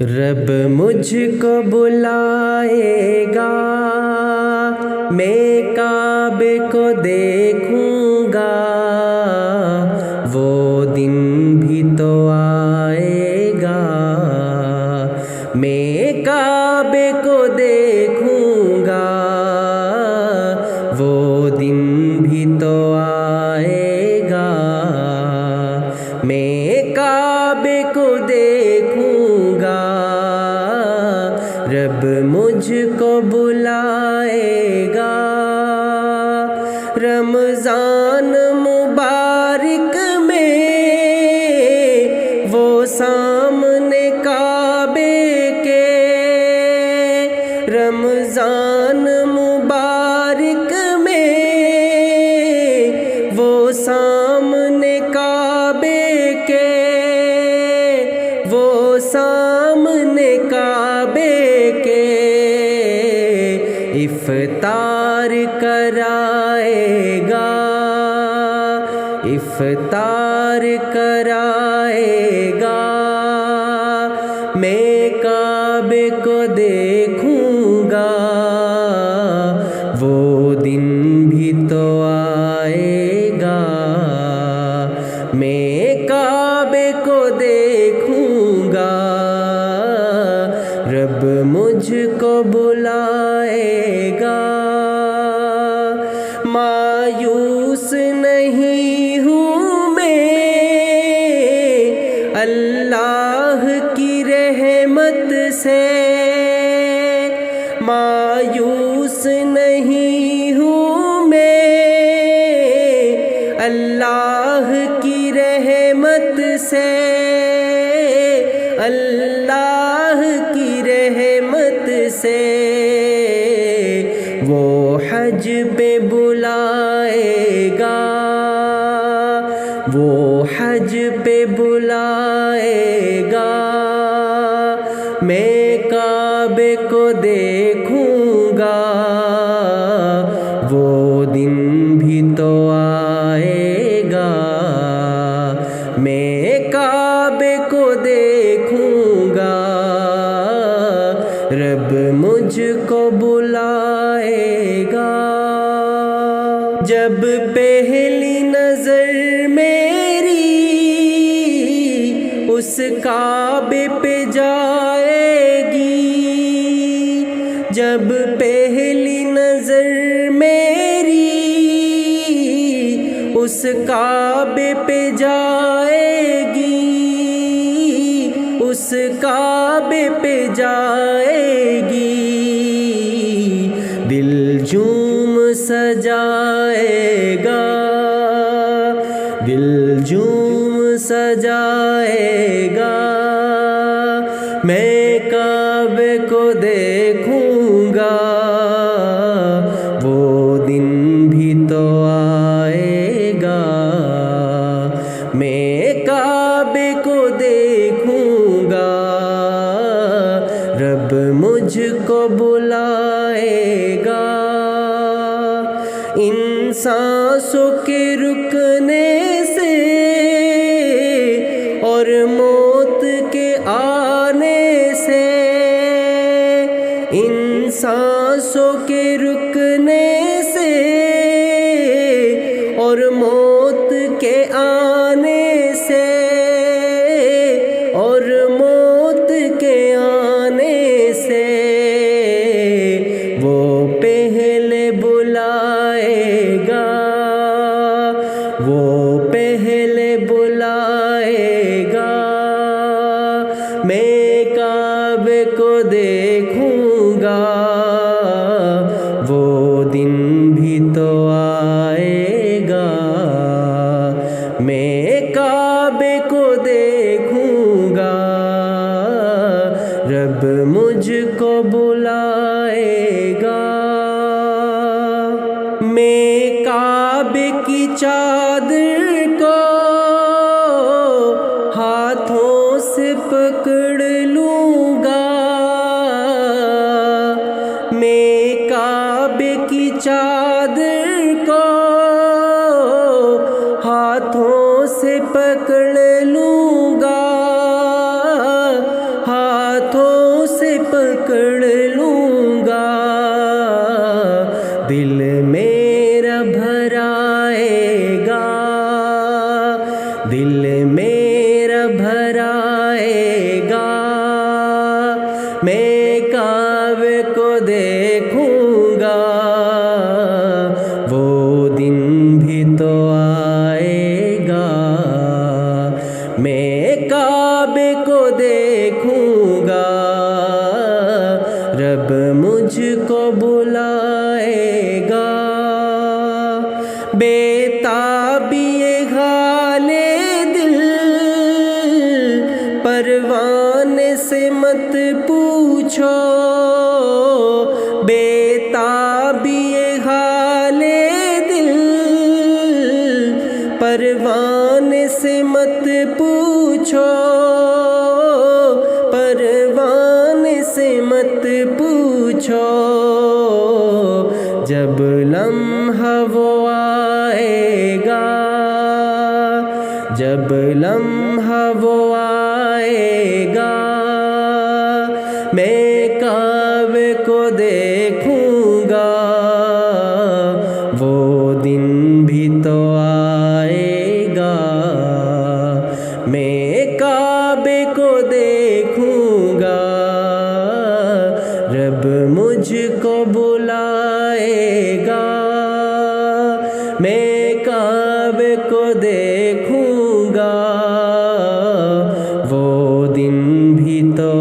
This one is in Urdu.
رب مجھ کو بلائے گا، میں کعبے کو دیکھوں گا، وہ دن بھی تو آئے گا۔ میں کعبے کو دیکھوں گا، وہ دن بھی تو آئے گا۔ میں کعبے کو دیکھوں گا، رب مجھ کو بلائے گا۔ رمضان مبارک میں وہ سامنے کعبے کے، رمضان مبارک میں وہ سامنے کعبے کے، وہ سامنے کعبے کے افطار کرائے گا، افطار کرائے گا۔ میں کعبے کو دیکھوں گا، وہ دن بھی تو آئے گا۔ میں کعبے کو دیکھوں گا، رب مجھ کو بلائے گا۔ مایوس نہیں ہوں میں اللہ کی رحمت سے، مایوس نہیں ہوں میں اللہ کی رحمت سے، اللہ کی رحمت سے۔ وہ حج پہ بلائے گا، وہ حج پہ بلائے گا۔ میں کعبے کو دیکھوں گا، وہ دن بھی تو آئے گا۔ میں کعبے کو دیکھوں گا، رب مجھ کو بلائے گا۔ جب پہلی نظر میری اس کعبے پہ جائے گی، جب پہلی نظر میری اس کعبے پہ جائے گی، اس کعبے پہ جائے گی، دل جھوم سجائے گا، دل جھوم سجائے گا۔ میں کعبے کو دیکھوں گا، وہ دن بھی تو آئے گا۔ میں کعبے کو دیکھوں گا، رب مجھ کو بلائے گا۔ ان سانسوں کے رکنے سے اور موت کے آنے سے، ان سانسوں کے رکنے سے اور موت کے آنے سے، اور موت کے آنے سے، وہ پہلے بلائے گا، وہ پہلے بلائے گا۔ میں کعبے کو دیکھوں گا، وہ دن بھی تو آئے گا۔ میں کعبے کو دیکھوں گا، رب مجھ کو بلائے گا۔ میں کعبے کی چادر کو ہاتھوں سے پکڑ لوں گا، میں کعبے کی چادر کو ہاتھوں سے پکڑ لوں گا، ہاتھوں پکڑ لوں گا، دل میرا بھر آئے گا، دل میرا بھر آئے گا، میں کعبے کو دیکھوں گا، وہ دن بھی تو آئے گا، میں کعبے کو دیکھوں گا، رب مجھ کو بلائے گا، بےتابی حال دل پروانے سے مت پوچھو، بےتابی حال دل پروانے سے مت پوچھو، پروانے سے مت پوچھو، جب لمحہ وہ آئے گا، جب لمحہ وہ آئے گا، میں کعبے کو دیکھوں گا، وہ دن بھی تو آئے گا، میں کعبے کو دیکھوں گا، رب مجھ کو بلائے گا، میں کعبے کو دیکھوں گا، وہ دن بھی تو